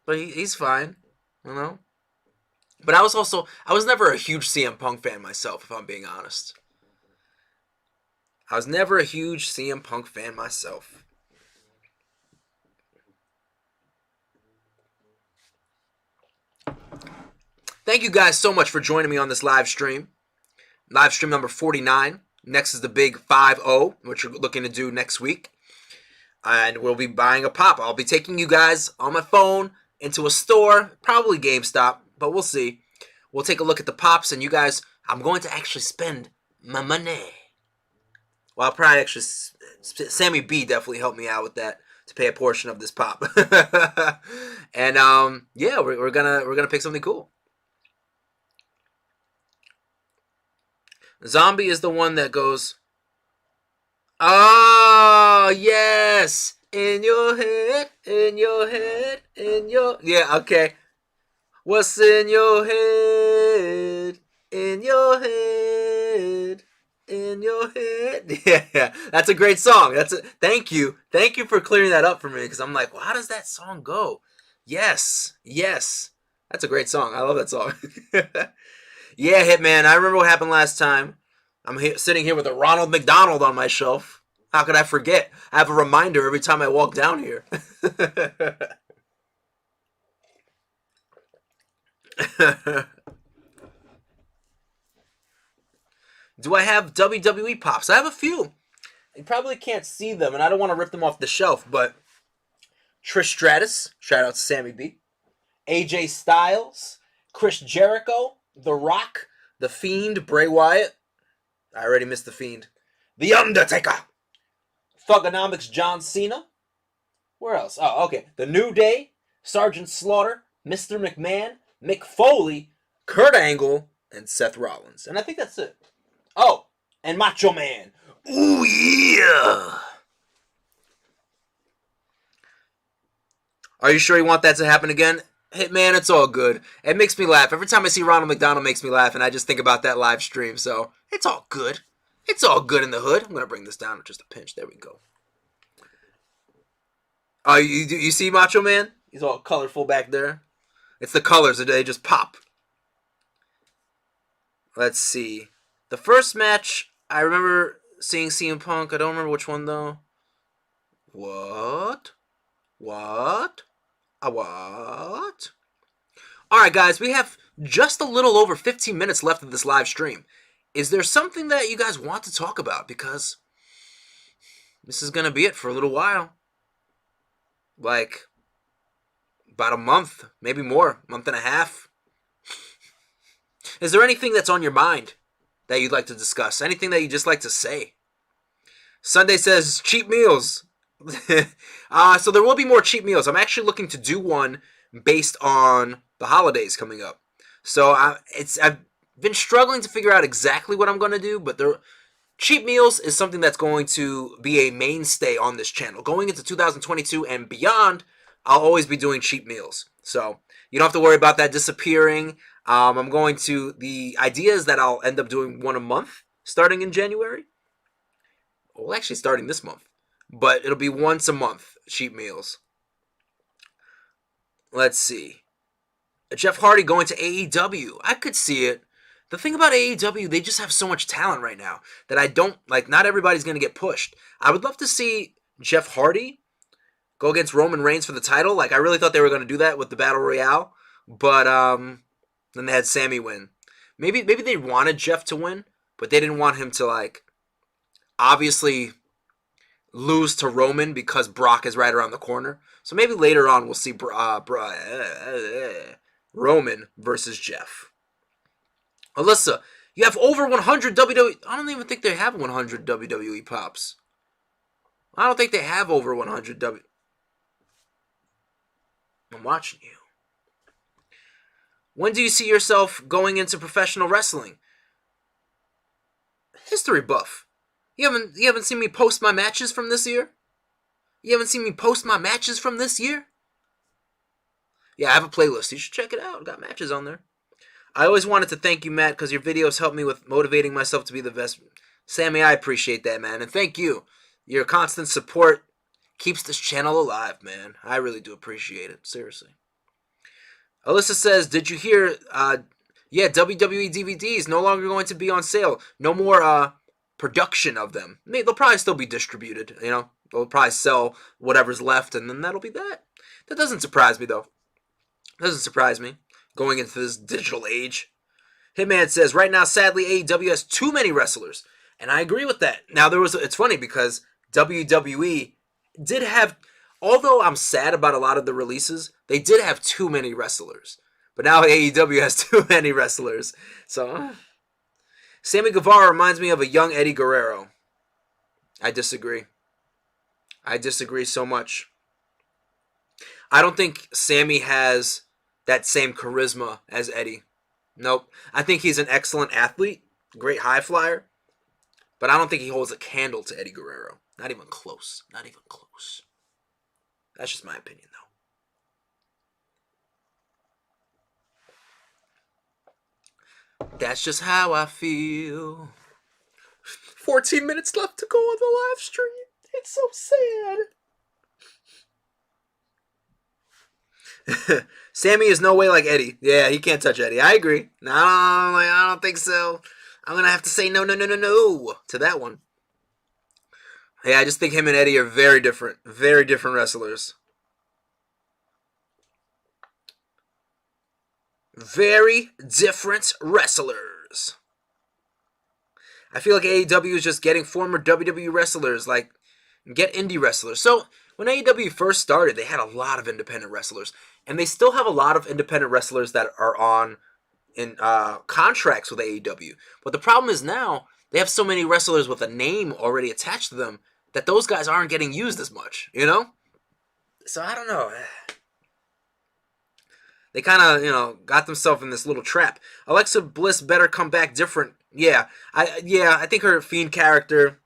But he's fine, you know? But I was never a huge CM Punk fan myself, if I'm being honest. I was never a huge CM Punk fan myself. Thank you guys so much for joining me on this live stream. Live stream number 49. Next is the big 5-0, which we're looking to do next week. And we'll be buying a pop. I'll be taking you guys on my phone into a store, probably GameStop, but we'll see. We'll take a look at the pops, and you guys, I'm going to actually spend my money. Well, I'll probably actually, Sammy B definitely helped me out with that to pay a portion of this pop. And yeah, we're gonna pick something cool. Zombie is the one that goes, oh, yes, in your head, in your head, in your... Yeah, okay. What's in your head, in your head, in your head? Yeah, that's a great song. Thank you. Thank you for clearing that up for me, because I'm like, well, how does that song go? Yes, yes. That's a great song. I love that song. Yeah, Hitman, I remember what happened last time. I'm sitting here with a Ronald McDonald on my shelf. How could I forget? I have a reminder every time I walk down here. Do I have WWE pops? I have a few. You probably can't see them, and I don't want to rip them off the shelf, but Trish Stratus, shout out to Sammy B. AJ Styles, Chris Jericho, The Rock, The Fiend, Bray Wyatt. I already missed The Fiend. The Undertaker. Thugonomics, John Cena. Where else? Oh, okay. The New Day, Sergeant Slaughter, Mr. McMahon, Mick Foley, Kurt Angle, and Seth Rollins. And I think that's it. Oh, and Macho Man. Ooh, yeah. Are you sure you want that to happen again? Hitman, it's all good. It makes me laugh. Every time I see Ronald McDonald, it makes me laugh, and I just think about that live stream, so it's all good. It's all good in the hood. I'm going to bring this down with just a pinch. There we go. Oh, you see Macho Man? He's all colorful back there. It's the colors. They just pop. Let's see. The first match, I remember seeing CM Punk. I don't remember which one, though. What? What? What? Alright, guys, we have just a little over 15 minutes left of this live stream. Is there something that you guys want to talk about? Because this is going to be it for a little while. Like, about a month, maybe more, month and a half. Is there anything that's on your mind that you'd like to discuss? Anything that you just like to say? Sunday says cheap meals. So there will be more cheap meals. I'm actually looking to do one based on the holidays coming up. So I've been struggling to figure out exactly what I'm going to do, but cheap meals is something that's going to be a mainstay on this channel. Going into 2022 and beyond, I'll always be doing cheap meals. So you don't have to worry about that disappearing. The idea is that I'll end up doing one a month starting in January. Well, actually starting this month. But it'll be once a month, cheap meals. Let's see. Jeff Hardy going to AEW. I could see it. The thing about AEW, they just have so much talent right now that I don't, not everybody's going to get pushed. I would love to see Jeff Hardy go against Roman Reigns for the title. I really thought they were going to do that with the Battle Royale. But then they had Sammy win. Maybe they wanted Jeff to win, but they didn't want him to, obviously lose to Roman because Brock is right around the corner. So maybe later on we'll see Roman versus Jeff. Alyssa, you have over 100 WWE... I don't even think they have 100 WWE pops. I don't think they have over 100 I'm watching you. When do you see yourself going into professional wrestling? History buff. You haven't seen me post my matches from this year? You haven't seen me post my matches from this year? Yeah, I have a playlist. You should check it out. Got matches on there. I always wanted to thank you, Matt, because your videos help me with motivating myself to be the best. Sammy, I appreciate that, man. And thank you. Your constant support keeps this channel alive, man. I really do appreciate it. Seriously. Alyssa says, did you hear, yeah, WWE DVDs no longer going to be on sale. No more production of them. They'll probably still be distributed, you know. They'll probably sell whatever's left, and then that'll be that. That doesn't surprise me, though. Doesn't surprise me. Going into this digital age. Hitman says, right now, sadly, AEW has too many wrestlers. And I agree with that. Now, it's funny because WWE did have, although I'm sad about a lot of the releases, they did have too many wrestlers. But now AEW has too many wrestlers. So, Sammy Guevara reminds me of a young Eddie Guerrero. I disagree. I disagree so much. I don't think Sammy has that same charisma as Eddie. Nope. I think he's an excellent athlete, great high flyer, but I don't think he holds a candle to Eddie Guerrero. Not even close. Not even close. That's just my opinion, though. That's just how I feel. 14 minutes left to go on the live stream. It's so sad. Sammy is no way like Eddie. Yeah, he can't touch Eddie. I agree. No, I don't think so. I'm going to have to say no to that one. Yeah, I just think him and Eddie are very different wrestlers. Very different wrestlers. I feel like AEW is just getting former WWE wrestlers, like, get indie wrestlers. So, when AEW first started, they had a lot of independent wrestlers. And they still have a lot of independent wrestlers that are on in contracts with AEW. But the problem is now, they have so many wrestlers with a name already attached to them that those guys aren't getting used as much, you know? So, I don't know. They kind of, got themselves in this little trap. Alexa Bliss better come back different. Yeah, I think her Fiend character,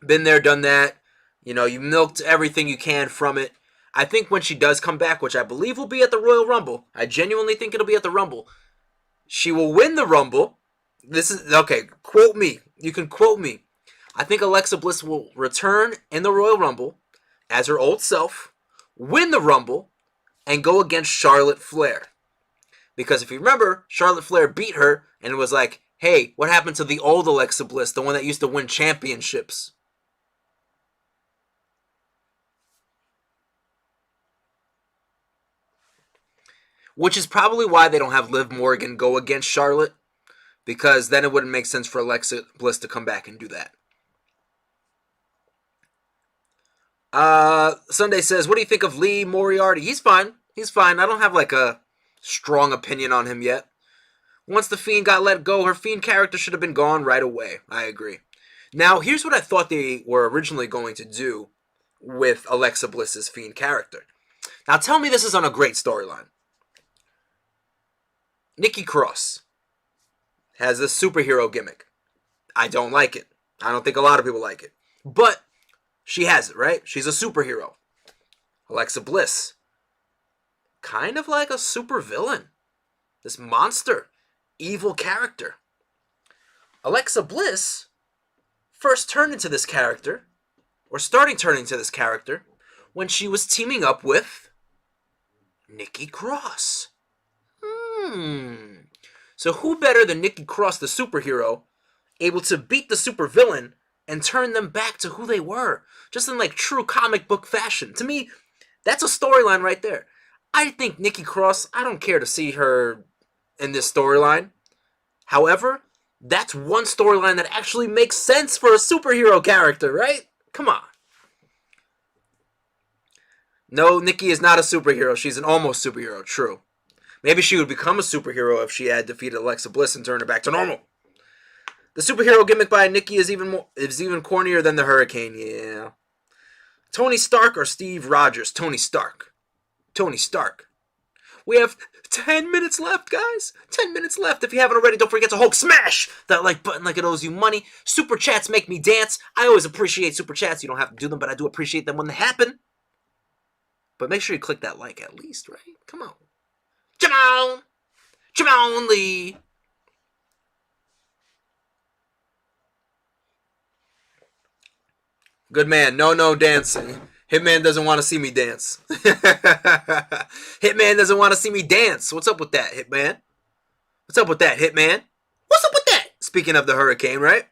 been there, done that. You milked everything you can from it. I think when she does come back, which I believe will be at the Royal Rumble, I genuinely think it'll be at the Rumble, she will win the Rumble. This is, okay, quote me. You can quote me. I think Alexa Bliss will return in the Royal Rumble as her old self, win the Rumble, and go against Charlotte Flair. Because if you remember, Charlotte Flair beat her, and it was like, hey, what happened to the old Alexa Bliss, the one that used to win championships? Which is probably why they don't have Liv Morgan go against Charlotte, because then it wouldn't make sense for Alexa Bliss to come back and do that. Sunday says, what do you think of Lee Moriarty? He's fine. He's fine. I don't have like a strong opinion on him yet. Once the Fiend got let go, her Fiend character should have been gone right away. I agree. Now, here's what I thought they were originally going to do with Alexa Bliss's Fiend character. Now, tell me this is on a great storyline. Nikki Cross has this superhero gimmick. I don't like it. I don't think a lot of people like it. But she has it, right? She's a superhero. Alexa Bliss, kind of like a super villain. This monster, evil character. Alexa Bliss first turned into this character, or starting turning into this character, when she was teaming up with Nikki Cross. So who better than Nikki Cross, the superhero, able to beat the supervillain and turn them back to who they were, just in like true comic book fashion? To me, that's a storyline right there. I think Nikki Cross, I don't care to see her in this storyline. However, that's one storyline that actually makes sense for a superhero character, right? Come on. No, Nikki is not a superhero. She's an almost superhero, true. Maybe she would become a superhero if she had defeated Alexa Bliss and turned her back to normal. The superhero gimmick by Nikki is even cornier than the Hurricane, yeah. Tony Stark or Steve Rogers? Tony Stark. Tony Stark. We have 10 minutes left, guys. 10 minutes left. If you haven't already, don't forget to Hulk smash that like button like it owes you money. Super chats make me dance. I always appreciate super chats. You don't have to do them, but I do appreciate them when they happen. But make sure you click that like at least, right? Come on. Come on. Jamon Lee. Good man. No dancing. Hitman doesn't want to see me dance. Hitman doesn't want to see me dance. What's up with that, Hitman? What's up with that, Hitman? What's up with that? Speaking of the hurricane, right?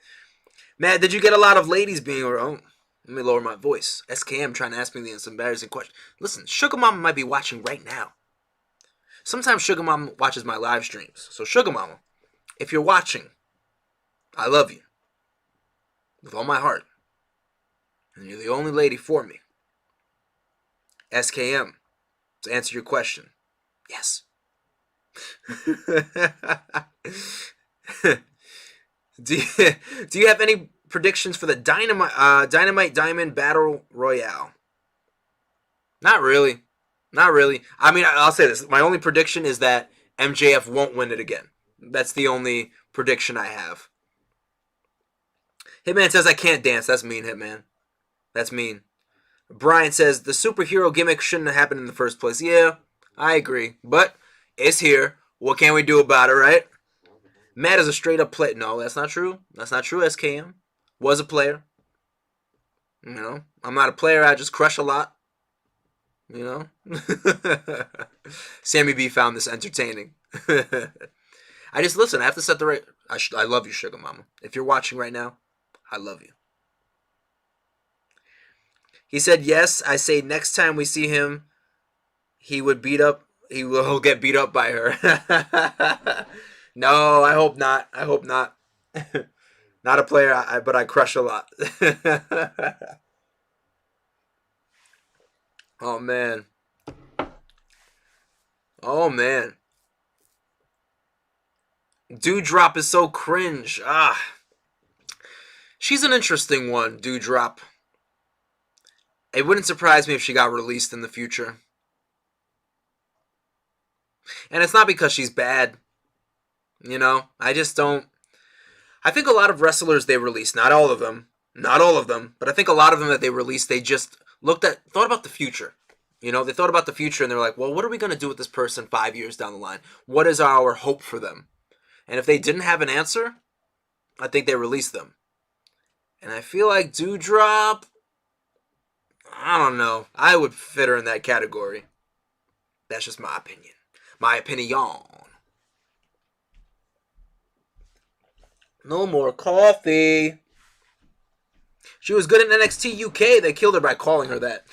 Matt, did you get a lot of ladies being around? Let me lower my voice. SKM trying to ask me this embarrassing question. Listen, Sugar Mama might be watching right now. Sometimes Sugar Mama watches my live streams. So Sugar Mama, if you're watching, I love you. With all my heart. And you're the only lady for me. SKM, to answer your question, yes. do you have any predictions for the Dynamite Diamond Battle Royale? Not really. I mean, I'll say this. My only prediction is that MJF won't win it again. That's the only prediction I have. Hitman says I can't dance. That's mean, Hitman. That's mean. Brian says the superhero gimmick shouldn't have happened in the first place. Yeah, I agree. But it's here. What can we do about it, right? Matt is a straight up player. No, that's not true. That's not true, SKM. Was a player. You know, I'm not a player. I just crush a lot. You know? Sammy B found this entertaining. I just, listen, I have to set the right... I love you, Sugar Mama. If you're watching right now, I love you. He said, yes, I say next time we see him, he will get beat up by her. No, I hope not. Not a player, but I crush a lot. Oh, man. Dewdrop is so cringe. She's an interesting one, Dewdrop. It wouldn't surprise me if she got released in the future. And it's not because she's bad. You know, I just don't... I think a lot of wrestlers they release, not all of them, but I think a lot of them that they released, they just thought about the future. You know, they thought about the future and they're like, well, what are we going to do with this person 5 years down the line? What is our hope for them? And if they didn't have an answer, I think they released them. And I feel like Dewdrop, I don't know. I would fit her in that category. That's just my opinion. My opinion. No more coffee. She was good in NXT UK. They killed her by calling her that.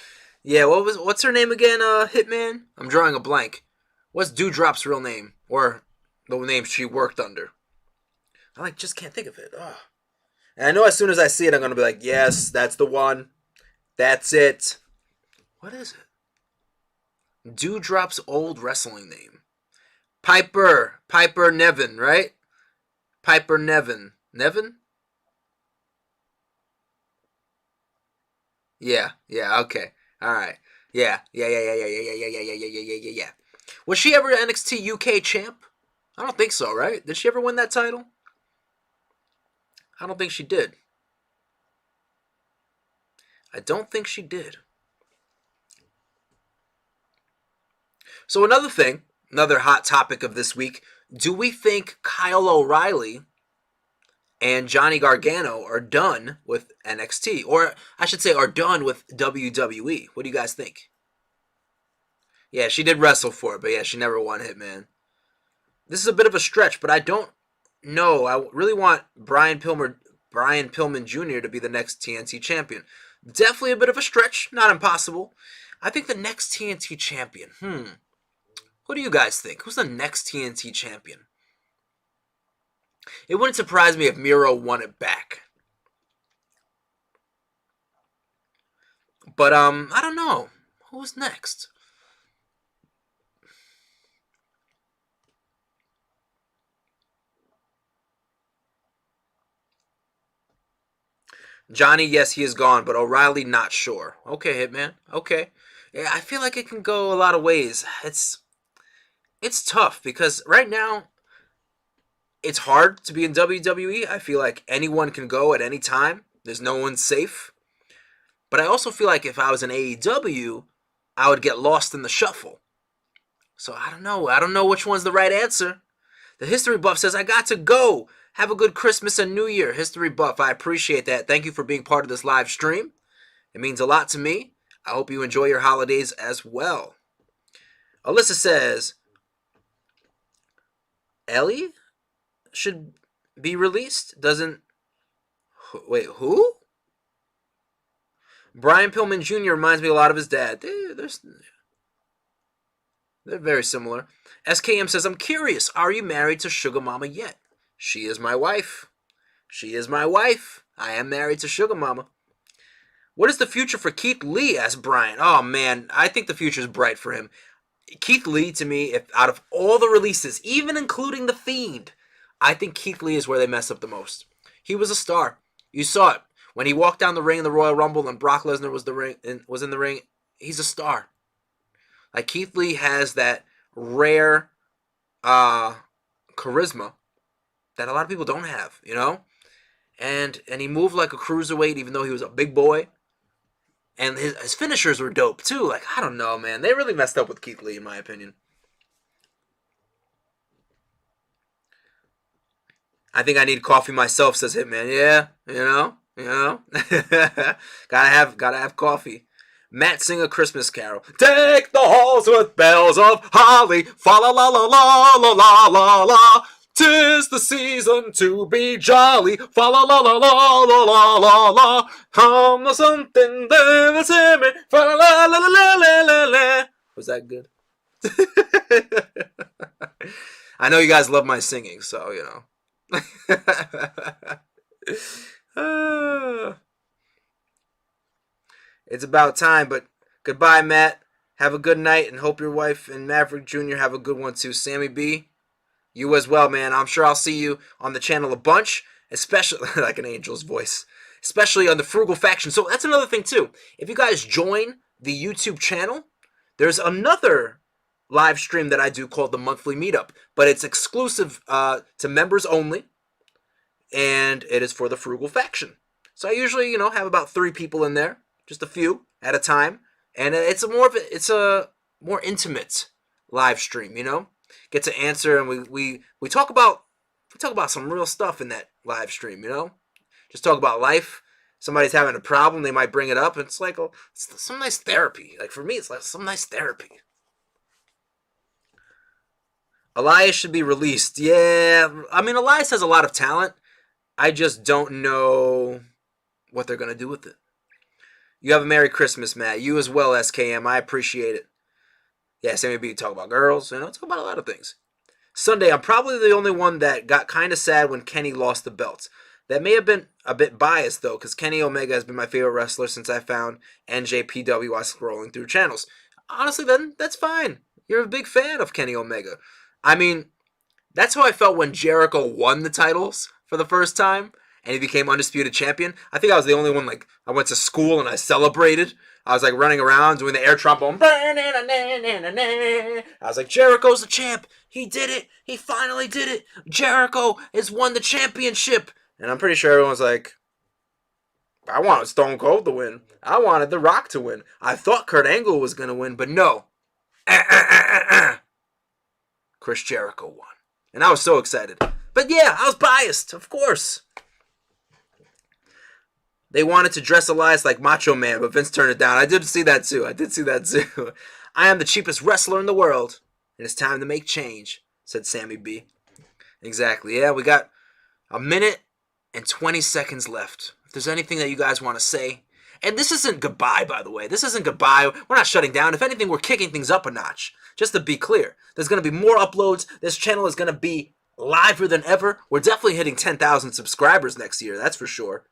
Yeah, what's her name again, Hitman? I'm drawing a blank. What's Dewdrop's real name? Or the name she worked under? I just can't think of it. Ugh. And I know as soon as I see it, I'm going to be like, yes, that's the one. That's it. What is it? Dewdrop's old wrestling name. Piper Nevin, right? Piper Nevin. Nevin? Yeah, okay. All right. Yeah. Was she ever NXT UK champ? I don't think so, right? Did she ever win that title? I don't think she did. I don't think she did. So another hot topic of this week, do we think Kyle O'Reilly and Johnny Gargano are done with NXT? Or I should say are done with WWE. What do you guys think? Yeah, she did wrestle for it, but yeah, she never won Hitman. This is a bit of a stretch, but I don't know. I really want Brian Pillman Jr. to be the next TNT champion. Definitely a bit of a stretch, not impossible. I think the next TNT champion. What do you guys think? Who's the next TNT champion? It wouldn't surprise me if Miro won it back. But I don't know. Who's next? Johnny, yes, he is gone, but O'Reilly, not sure. Okay, Hitman. Okay. Yeah, I feel like it can go a lot of ways. It's tough because right now it's hard to be in WWE. I feel like anyone can go at any time. There's no one safe. But I also feel like if I was in AEW, I would get lost in the shuffle. So I don't know. I don't know which one's the right answer. The History Buff says, I got to go. Have a good Christmas and New Year. History Buff, I appreciate that. Thank you for being part of this live stream. It means a lot to me. I hope you enjoy your holidays as well. Alyssa says, Ellie should be released? Doesn't... Wait, who? Brian Pillman Jr. reminds me a lot of his dad. They're very similar. SKM says, I'm curious, are you married to Sugar Mama yet? She is my wife. She is my wife. I am married to Sugar Mama. What is the future for Keith Lee? Asked Brian. Oh, man, I think the future is bright for him. Keith Lee, to me, if out of all the releases, even including The Fiend, I think Keith Lee is where they mess up the most. He was a star. You saw it. When he walked down the ring in the Royal Rumble and Brock Lesnar was in the ring, he's a star. Like, Keith Lee has that rare charisma that a lot of people don't have, you know? And he moved like a cruiserweight even though he was a big boy. And his finishers were dope, too. Like, I don't know, man. They really messed up with Keith Lee, in my opinion. I think I need coffee myself, says Hitman. Yeah, you know. gotta have coffee. Matt, sing a Christmas carol. Take the halls with bells of holly. Fa la la la la la la la la. 'Tis the season to be jolly. Fa la la la la la la la la. Come to something that's him. Fa la la la la la la la. Was that good? I know you guys love my singing, so you know. It's about time, but goodbye, Matt. Have a good night, and hope your wife and Maverick Jr. have a good one, too. Sammy B, you as well, man. I'm sure I'll see you on the channel a bunch, especially, like an angel's voice, especially on the Frugal Faction. So that's another thing, too. If you guys join the YouTube channel, there's another live stream that I do called the Monthly Meetup, but it's exclusive to members only, and it is for the Frugal Faction. So I usually, have about 3 people in there, just a few at a time, and it's a more intimate live stream. Get to answer, and we talk about some real stuff in that live stream. Just talk about life. Somebody's having a problem, they might bring it up, and it's like it's some nice therapy. Like for me, it's like some nice therapy. Elias should be released. Yeah, I mean, Elias has a lot of talent. I just don't know what they're going to do with it. You have a Merry Christmas, Matt. You as well, SKM. I appreciate it. Yeah, Sammy B, talk about girls. Talk about a lot of things. Sunday, I'm probably the only one that got kind of sad when Kenny lost the belts. That may have been a bit biased, though, because Kenny Omega has been my favorite wrestler since I found NJPW while scrolling through channels. Honestly, then, that's fine. You're a big fan of Kenny Omega. I mean, that's how I felt when Jericho won the titles for the first time, and he became Undisputed Champion. I think I was the only one, I went to school and I celebrated. I was, running around doing the air trombone. I was like, Jericho's the champ. He did it. He finally did it. Jericho has won the championship. And I'm pretty sure everyone was like, I wanted Stone Cold to win. I wanted The Rock to win. I thought Kurt Angle was going to win, but no. Chris Jericho won. And I was so excited. But yeah, I was biased, of course. They wanted to dress Elias like Macho Man, but Vince turned it down. I did see that too. I am the cheapest wrestler in the world, and it's time to make change, said Sammy B. Exactly. Yeah, we got a minute and 20 seconds left. If there's anything that you guys want to say. And this isn't goodbye, by the way. This isn't goodbye. We're not shutting down. If anything, we're kicking things up a notch. Just to be clear, there's going to be more uploads. This channel is going to be liver than ever. We're definitely hitting 10,000 subscribers next year. That's for sure.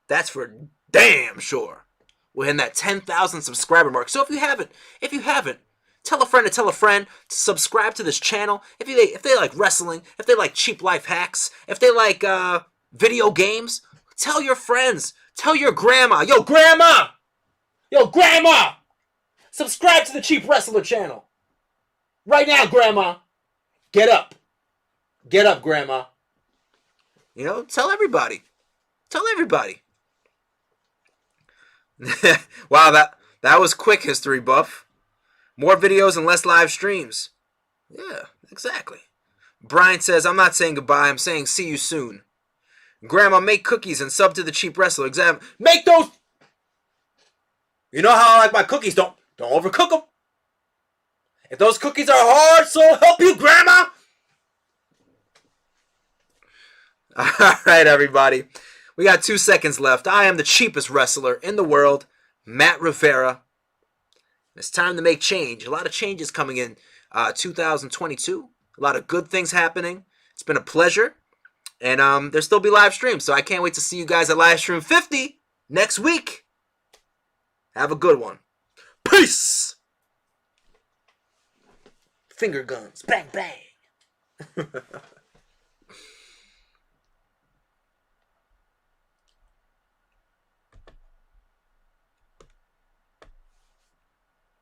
That's for damn sure. We're hitting that 10,000 subscriber mark. So if you haven't, tell a friend to tell a friend to subscribe to this channel. If they like wrestling, if they like cheap life hacks, if they like video games, tell your friends. Tell your grandma. Yo, grandma! Subscribe to the Cheap Wrestler channel. Right now, grandma. Get up. Get up, grandma. Tell everybody. Wow, that was quick, History Buff. More videos and less live streams. Yeah, exactly. Brian says, I'm not saying goodbye. I'm saying see you soon. Grandma, make cookies and sub to the cheap wrestler. Make those. You know how I like my cookies. Don't overcook them. If those cookies are hard, so help you, Grandma. All right, everybody. We got 2 seconds left. I am the cheapest wrestler in the world, Matt Rivera. It's time to make change. A lot of changes coming in 2022. A lot of good things happening. It's been a pleasure. And there'll still be live streams, so I can't wait to see you guys at live stream 50 next week. Have a good one. Peace! Finger guns. Bang, bang.